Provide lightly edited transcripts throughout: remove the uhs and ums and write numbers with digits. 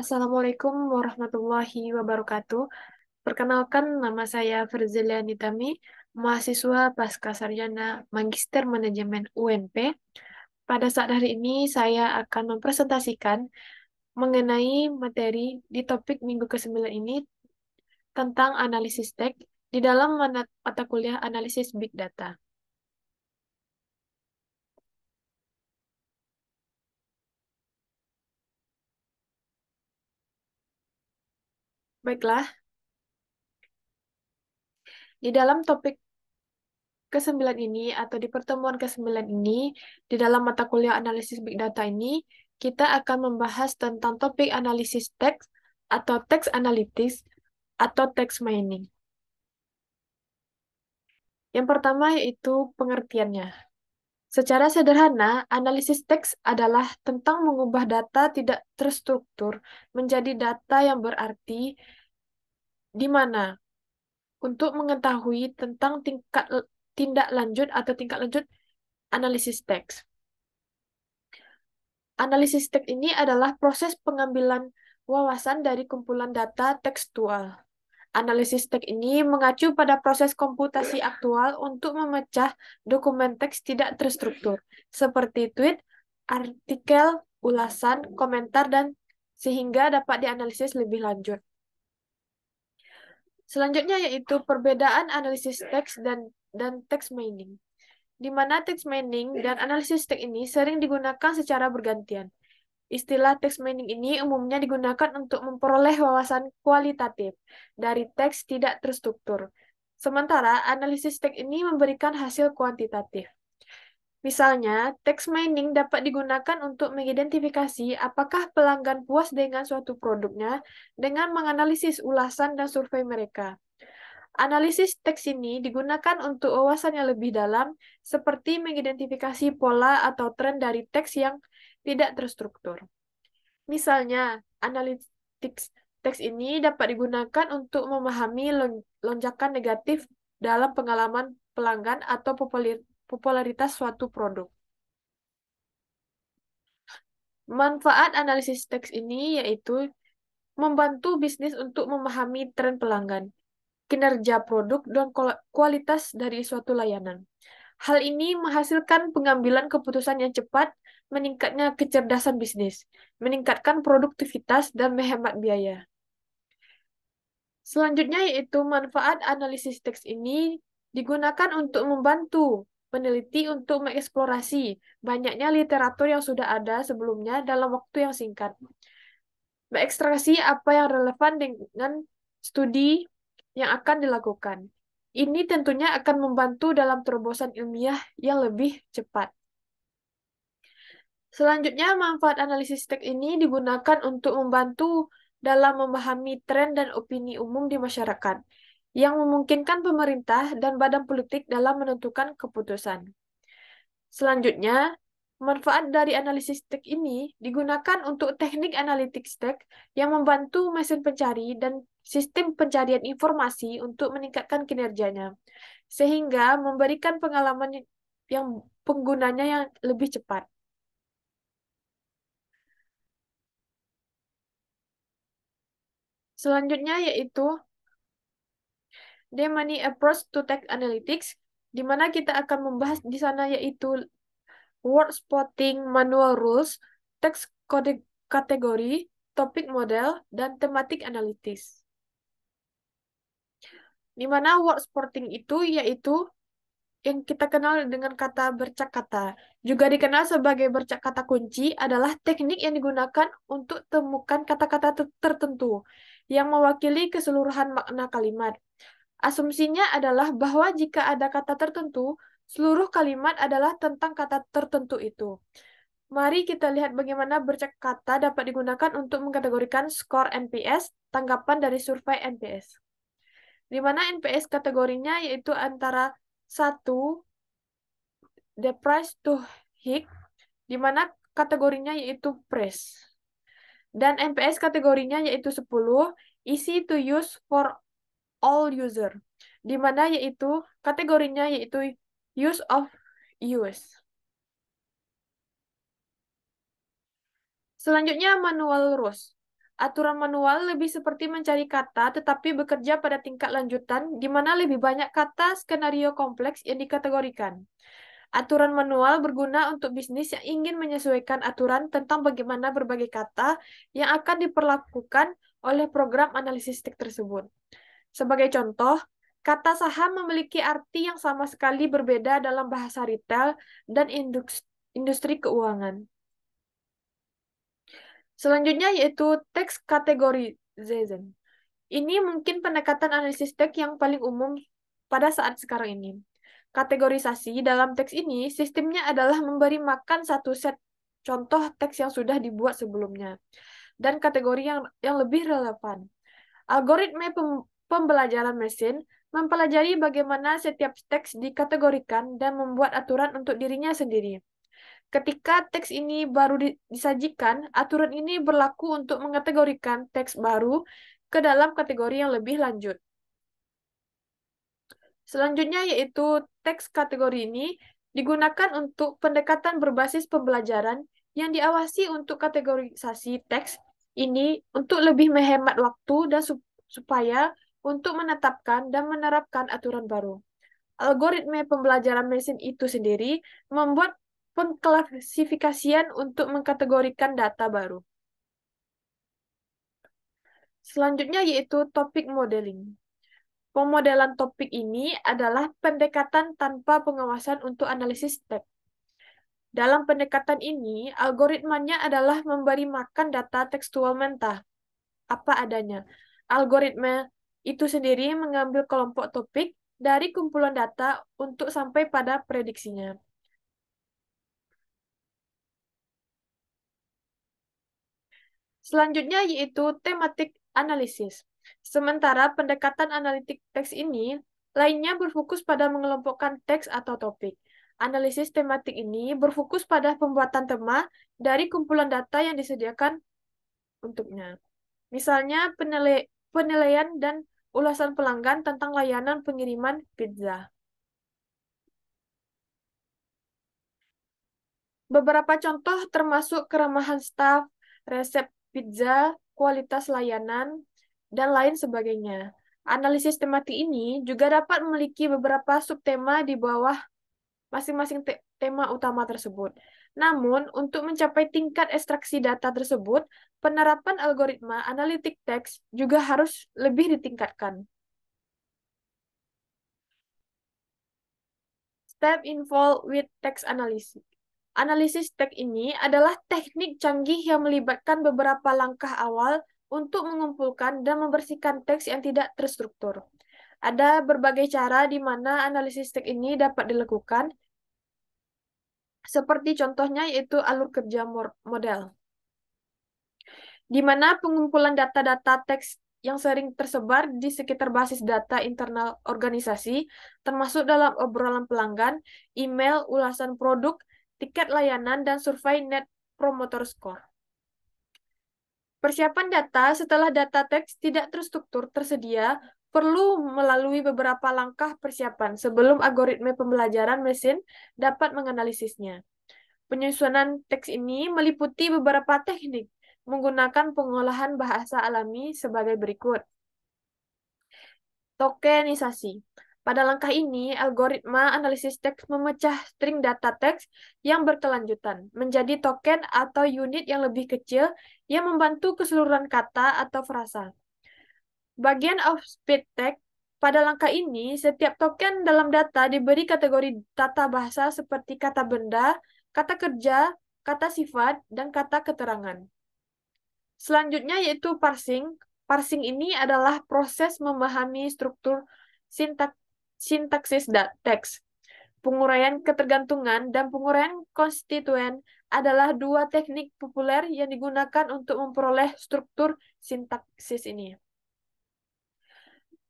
Assalamualaikum warahmatullahi wabarakatuh. Perkenalkan, nama saya Firzilia Nitami, mahasiswa Pascasarjana Magister Manajemen UNP. Pada saat hari ini, saya akan mempresentasikan mengenai materi di topik minggu ke-9 ini tentang analisis teks di dalam mata kuliah analisis Big Data. Baiklah, di dalam topik ke-9 ini atau di pertemuan ke-9 ini, di dalam mata kuliah analisis Big Data ini, kita akan membahas tentang topik analisis teks atau teks analytics atau text mining. Yang pertama yaitu pengertiannya. Secara sederhana, analisis teks adalah tentang mengubah data tidak terstruktur menjadi data yang berarti di mana untuk mengetahui tentang tindak lanjut atau tingkat lanjut analisis teks. Analisis teks ini adalah proses pengambilan wawasan dari kumpulan data tekstual. Analisis teks ini mengacu pada proses komputasi aktual untuk memecah dokumen teks tidak terstruktur, seperti tweet, artikel, ulasan, komentar, dan sehingga dapat dianalisis lebih lanjut. Selanjutnya yaitu perbedaan analisis teks dan text mining, di mana text mining dan analisis teks ini sering digunakan secara bergantian. Istilah text mining ini umumnya digunakan untuk memperoleh wawasan kualitatif dari teks tidak terstruktur. Sementara analisis teks ini memberikan hasil kuantitatif. Misalnya, text mining dapat digunakan untuk mengidentifikasi apakah pelanggan puas dengan suatu produknya dengan menganalisis ulasan dan survei mereka. Analisis teks ini digunakan untuk wawasan yang lebih dalam, seperti mengidentifikasi pola atau tren dari teks yang tidak terstruktur. Misalnya, analytics teks ini dapat digunakan untuk memahami lonjakan negatif dalam pengalaman pelanggan atau popularitas suatu produk. Manfaat analisis teks ini yaitu membantu bisnis untuk memahami tren pelanggan, kinerja produk, dan kualitas dari suatu layanan. Hal ini menghasilkan pengambilan keputusan yang cepat, meningkatnya kecerdasan bisnis, meningkatkan produktivitas, dan menghemat biaya. Selanjutnya yaitu manfaat analisis teks ini digunakan untuk membantu peneliti untuk mengeksplorasi banyaknya literatur yang sudah ada sebelumnya dalam waktu yang singkat. Mengekstraksi apa yang relevan dengan studi yang akan dilakukan. Ini tentunya akan membantu dalam terobosan ilmiah yang lebih cepat. Selanjutnya, manfaat analisis teks ini digunakan untuk membantu dalam memahami tren dan opini umum di masyarakat, yang memungkinkan pemerintah dan badan politik dalam menentukan keputusan. Selanjutnya, manfaat dari analisis teks ini digunakan untuk teknik analytics teks yang membantu mesin pencari dan sistem pencarian informasi untuk meningkatkan kinerjanya, sehingga memberikan pengalaman yang penggunanya yang lebih cepat. Selanjutnya yaitu D-Money Approach to Text Analytics, di mana kita akan membahas di sana yaitu word spotting, manual rules, text kategori, topik model, dan tematik analitis. Di mana word spotting itu yaitu yang kita kenal dengan kata bercak kata. Juga dikenal sebagai bercak kata kunci adalah teknik yang digunakan untuk temukan kata-kata tertentu yang mewakili keseluruhan makna kalimat. Asumsinya adalah bahwa jika ada kata tertentu, seluruh kalimat adalah tentang kata tertentu itu. Mari kita lihat bagaimana bercak kata dapat digunakan untuk mengkategorikan skor NPS, tanggapan dari survei NPS. Di mana NPS kategorinya yaitu antara 1, the price to hit, di mana kategorinya yaitu praise. Dan NPS kategorinya yaitu 10, easy to use for all user, di mana yaitu kategorinya yaitu use of use. Selanjutnya manual rules Aturan manual lebih seperti mencari kata, tetapi bekerja pada tingkat lanjutan, di mana lebih banyak kata skenario kompleks yang dikategorikan. Aturan manual berguna untuk bisnis yang ingin menyesuaikan aturan tentang bagaimana berbagai kata yang akan diperlakukan oleh program analisis teks tersebut. Sebagai contoh, kata saham memiliki arti yang sama sekali berbeda dalam bahasa retail dan industri keuangan. Selanjutnya yaitu teks categorization. Ini mungkin pendekatan analisis teks yang paling umum pada saat sekarang ini. Kategorisasi dalam teks ini sistemnya adalah memberi makan satu set contoh teks yang sudah dibuat sebelumnya dan kategori yang lebih relevan. Algoritma pembelajaran mesin mempelajari bagaimana setiap teks dikategorikan dan membuat aturan untuk dirinya sendiri. Ketika teks ini baru disajikan, aturan ini berlaku untuk mengategorikan teks baru ke dalam kategori yang lebih lanjut. Selanjutnya yaitu teks kategori ini digunakan untuk pendekatan berbasis pembelajaran yang diawasi untuk kategorisasi teks ini untuk lebih menghemat waktu dan supaya untuk menetapkan dan menerapkan aturan baru. Algoritma pembelajaran mesin itu sendiri membuat pengklasifikasian untuk mengkategorikan data baru. Selanjutnya yaitu topik modeling. Pemodelan topik ini adalah pendekatan tanpa pengawasan untuk analisis teks. Dalam pendekatan ini, algoritmanya adalah memberi makan data tekstual mentah, apa adanya. Algoritma itu sendiri mengambil kelompok topik dari kumpulan data untuk sampai pada prediksinya. Selanjutnya yaitu tematik analisis. Sementara pendekatan analitik teks ini lainnya berfokus pada mengelompokkan teks atau topik. Analisis tematik ini berfokus pada pembuatan tema dari kumpulan data yang disediakan untuknya. Misalnya penilaian dan ulasan pelanggan tentang layanan pengiriman pizza. Beberapa contoh termasuk keramahan staf, resep pizza, kualitas layanan, dan lain sebagainya. Analisis tematik ini juga dapat memiliki beberapa subtema di bawah masing-masing tema utama tersebut. Namun, untuk mencapai tingkat ekstraksi data tersebut, penerapan algoritma analitik teks juga harus lebih ditingkatkan. Step involved with text analysis. Analisis teks ini adalah teknik canggih yang melibatkan beberapa langkah awal untuk mengumpulkan dan membersihkan teks yang tidak terstruktur. Ada berbagai cara di mana analisis teks ini dapat dilakukan, seperti contohnya yaitu alur kerja model, di mana pengumpulan data-data teks yang sering tersebar di sekitar basis data internal organisasi, termasuk dalam obrolan pelanggan, email, ulasan produk, tiket layanan, dan survei Net Promoter Score. Persiapan data setelah data teks tidak terstruktur tersedia perlu melalui beberapa langkah persiapan sebelum algoritma pembelajaran mesin dapat menganalisisnya. Penyusunan teks ini meliputi beberapa teknik menggunakan pengolahan bahasa alami sebagai berikut. Tokenisasi. Pada langkah ini, algoritma analisis teks memecah string data teks yang berkelanjutan menjadi token atau unit yang lebih kecil yang membantu keseluruhan kata atau frasa. Bagian of speed tag, pada langkah ini, setiap token dalam data diberi kategori tata bahasa seperti kata benda, kata kerja, kata sifat, dan kata keterangan. Selanjutnya yaitu parsing. Parsing ini adalah proses memahami struktur sintaksis teks. Penguraian ketergantungan dan penguraian konstituen adalah dua teknik populer yang digunakan untuk memperoleh struktur sintaksis ini.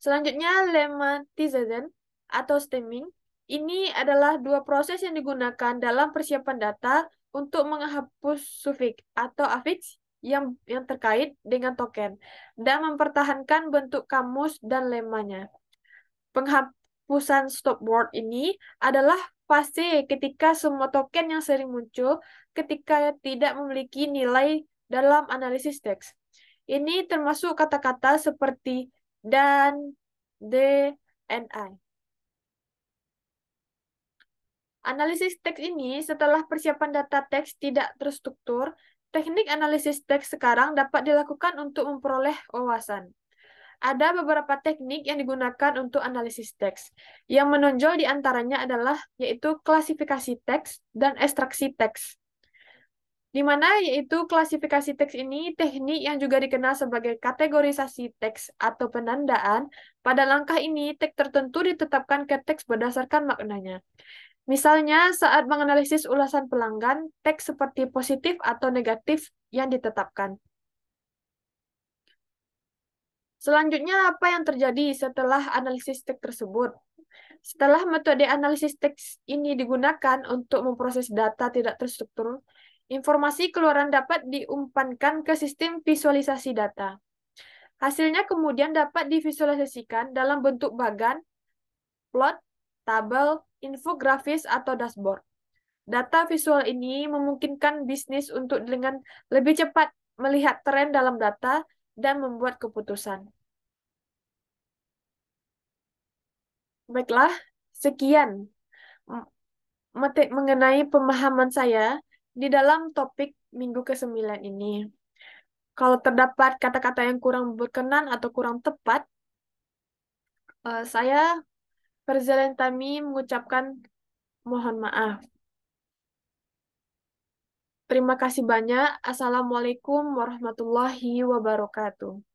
Selanjutnya, lemmatization atau stemming. Ini adalah dua proses yang digunakan dalam persiapan data untuk menghapus sufiks atau afiks yang terkait dengan token dan mempertahankan bentuk kamus dan lemanya. Penghapusan stopword ini adalah fase ketika semua token yang sering muncul ketika tidak memiliki nilai dalam analisis teks. Ini termasuk kata-kata seperti dan, de, and I. Analisis teks ini setelah persiapan data teks tidak terstruktur, teknik analisis teks sekarang dapat dilakukan untuk memperoleh wawasan. Ada beberapa teknik yang digunakan untuk analisis teks. Yang menonjol di antaranya adalah yaitu klasifikasi teks dan ekstraksi teks. Di mana yaitu klasifikasi teks ini teknik yang juga dikenal sebagai kategorisasi teks atau penandaan. Pada langkah ini, teks tertentu ditetapkan ke teks berdasarkan maknanya. Misalnya, saat menganalisis ulasan pelanggan, teks seperti positif atau negatif yang ditetapkan. Selanjutnya, apa yang terjadi setelah analisis teks tersebut? Setelah metode analisis teks ini digunakan untuk memproses data tidak terstruktur, informasi keluaran dapat diumpankan ke sistem visualisasi data. Hasilnya kemudian dapat divisualisasikan dalam bentuk bagan, plot, tabel, infografis, atau dashboard. Data visual ini memungkinkan bisnis untuk dengan lebih cepat melihat tren dalam data dan membuat keputusan. Baiklah, sekian mengenai pemahaman saya di dalam topik minggu ke-9 ini. Kalau terdapat kata-kata yang kurang berkenan atau kurang tepat, saya Ferzalen Tami mengucapkan mohon maaf. Terima kasih banyak. Assalamualaikum warahmatullahi wabarakatuh.